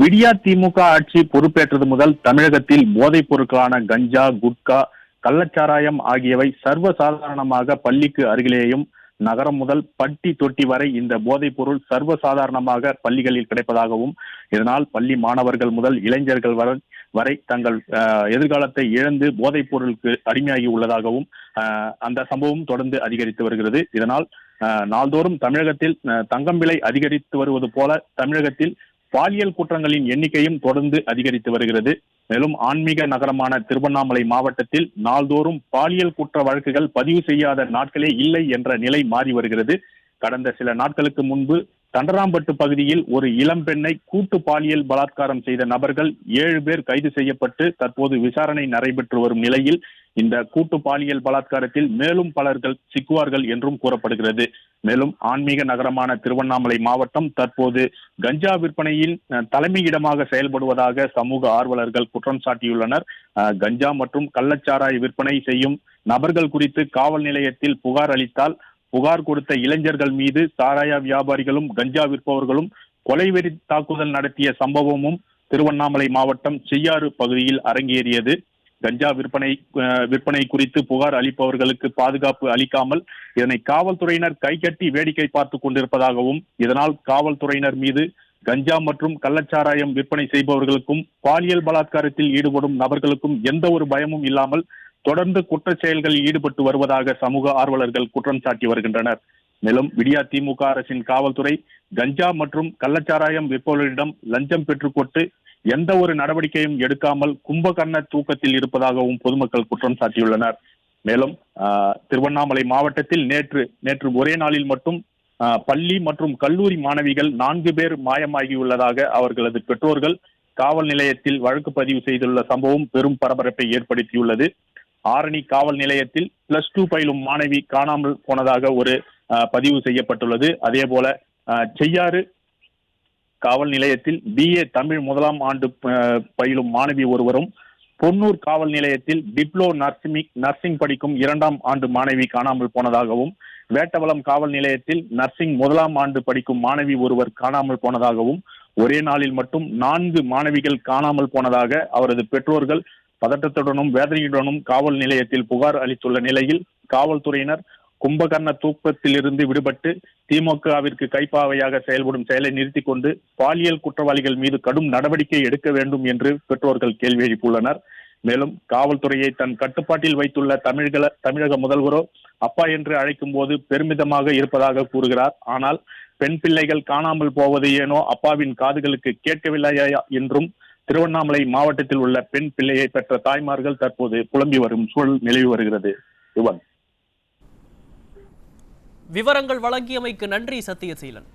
விடியா திமுக ஆட்சி பொறுப்பேற்றது முதல் தமிழகத்தில் போதைப் பொருட்களான கஞ்சா, குட்கா, கள்ளச்சாராயம் ஆகியவை சர்வசாதாரணமாக பள்ளிக்கு அருகிலேயும் நகரம் முதல் பட்டி தொட்டி வரை இந்த போதைப் பொருள் சர்வசாதாரணமாக பள்ளிகளில் கிடைப்பதாகவும், இதனால் பள்ளி மாணவர்கள் முதல் இளைஞர்கள் வரை தங்கள் எதிர்காலத்தை இழந்து போதைப் பொருளுக்கு அடிமையாகி உள்ளதாகவும் அந்த சம்பவம் தொடர்ந்து அதிகரித்து வருகிறது. இதனால் நாள்தோறும் தமிழகத்தில் தங்கம் விலை அதிகரித்து வருவது போல தமிழகத்தில் பாலியல் குற்றங்களின் எண்ணிக்கையும் தொடர்ந்து அதிகரித்து வருகிறது. மேலும் ஆன்மீக நகரமான திருவண்ணாமலை மாவட்டத்தில் நாள்தோறும் பாலியல் குற்ற வழக்குகள் பதிவு செய்யாத நாட்களே இல்லை என்ற நிலை மாறி வருகிறது. கடந்த சில நாட்களுக்கு முன்பு தண்டராம்பட்டு பகுதியில் ஒரு இளம் பெண்ணை கூட்டு பாலியல் பலாத்காரம் செய்த நபர்கள் 7 பேர் கைது செய்யப்பட்டு தற்போது விசாரணை நடைபெற்று வரும் நிலையில் இந்த கூட்டு பாலியல் பலாத்காரத்தில் மேலும் பலர்கள் சிக்குவார்கள் என்றும் கூறப்படுகிறது. மேலும் ஆன்மீக நகரமான திருவண்ணாமலை மாவட்டம் தற்போது கஞ்சா விற்பனையில் தலைமையிடமாக செயல்படுவதாக சமூக ஆர்வலர்கள் குற்றம் சாட்டியுள்ளனர். கஞ்சா மற்றும் கள்ளச்சாராய விற்பனை செய்யும் நபர்கள் குறித்து காவல் நிலையத்தில் புகார் அளித்தால் புகார் கொடுத்த இளைஞர்கள் மீது சாராய வியாபாரிகளும் கஞ்சா விற்பவர்களும் கொலைவெறி தாக்குதல் நடத்திய சம்பவமும் திருவண்ணாமலை மாவட்டம் செய்யாறு பகுதியில் அரங்கேறியது. கஞ்சா விற்பனை குறித்து புகார் அளிப்பவர்களுக்கு பாதுகாப்பு அளிக்காமல் இதனை காவல்துறையினர் கைகட்டி வேடிக்கை பார்த்துக் கொண்டிருப்பதாகவும், இதனால் காவல்துறையினர் மீது கஞ்சா மற்றும் கள்ளச்சாராயம் விற்பனை செய்பவர்களுக்கும் பாலியல் பலாத்காரத்தில் ஈடுபடும் நபர்களுக்கும் எந்த ஒரு பயமும் இல்லாமல் தொடர்ந்து குற்ற செயல்களில் ஈடுபட்டு வருவதாக சமூக ஆர்வலர்கள் குற்றம் சாட்டி வருகின்றனர். மேலும் விடியா திமுக அரசின் காவல்துறை கஞ்சா மற்றும் கள்ளச்சாராயம் விற்பவர்களிடம் லஞ்சம் பெற்றுக்கொண்டு எந்த ஒரு நடவடிக்கையும் எடுக்காமல் கும்பகர்ண தூக்கத்தில் இருப்பதாகவும் பொதுமக்கள் குற்றம் சாட்டியுள்ளனர். மேலும் திருவண்ணாமலை மாவட்டத்தில் நேற்று ஒரே நாளில் மட்டும் பள்ளி மற்றும் கல்லூரி மாணவிகள் 4 பேர் மாயமாகியுள்ளதாக அவர்களது பெற்றோர்கள் காவல் நிலையத்தில் வழக்கு பதிவு செய்துள்ள சம்பவம் பெரும் பரபரப்பை ஏற்படுத்தியுள்ளது. ஆரணி காவல் நிலையத்தில் +2 பயிலும் மாணவி காணாமல் போனதாக ஒரு பதிவு செய்யப்பட்டுள்ளது. அதே போல செய்யாறு காவல் நிலையத்தில் BA தமிழ் 1ஆம் ஆண்டு பயிலும் மாணவி ஒருவரும், பொன்னூர் காவல் நிலையத்தில் டிப்ளோ நர்சிங் படிக்கும் 2ஆம் ஆண்டு மாணவி காணாமல் போனதாகவும், வேட்டவலம் காவல் நிலையத்தில் நர்சிங் 1ஆம் ஆண்டு படிக்கும் மாணவி ஒருவர் காணாமல் போனதாகவும், ஒரே நாளில் மட்டும் 4 மாணவிகள் காணாமல் போனதாக அவரது பெற்றோர்கள் பதட்டத்துடனும் வேதனையுடனும் காவல் நிலையத்தில் புகார் அளித்துள்ள நிலையில் காவல்துறையினர் கும்பகர்ண தூக்கத்திலிருந்து விடுபட்டு திமுகவிற்கு கைப்பாவையாக செயல்படும் செயலை நிறுத்திக் கொண்டு பாலியல் குற்றவாளிகள் மீது கடும் நடவடிக்கை எடுக்க வேண்டும் என்று பெற்றோர்கள் கேள்வி எழுப்பியுள்ளனர். மேலும் காவல்துறையை தன் கட்டுப்பாட்டில் வைத்துள்ள தமிழக முதல்வரோ அப்பா என்று அழைக்கும் போது பெருமிதமாக இருப்பதாக கூறுகிறார். ஆனால் பெண் பிள்ளைகள் காணாமல் போவது ஏனோ அப்பாவின் காதுகளுக்கு கேட்கவில்லையா என்றும் திருவண்ணாமலை மாவட்டத்தில் உள்ள பெண் பிள்ளையை பெற்ற தாய்மார்கள் தற்போது புலம்பி வரும் சூழல் நிலவி வருகிறது. விவரங்கள் வழங்கியமைக்கு நன்றி சத்தியசீலன்.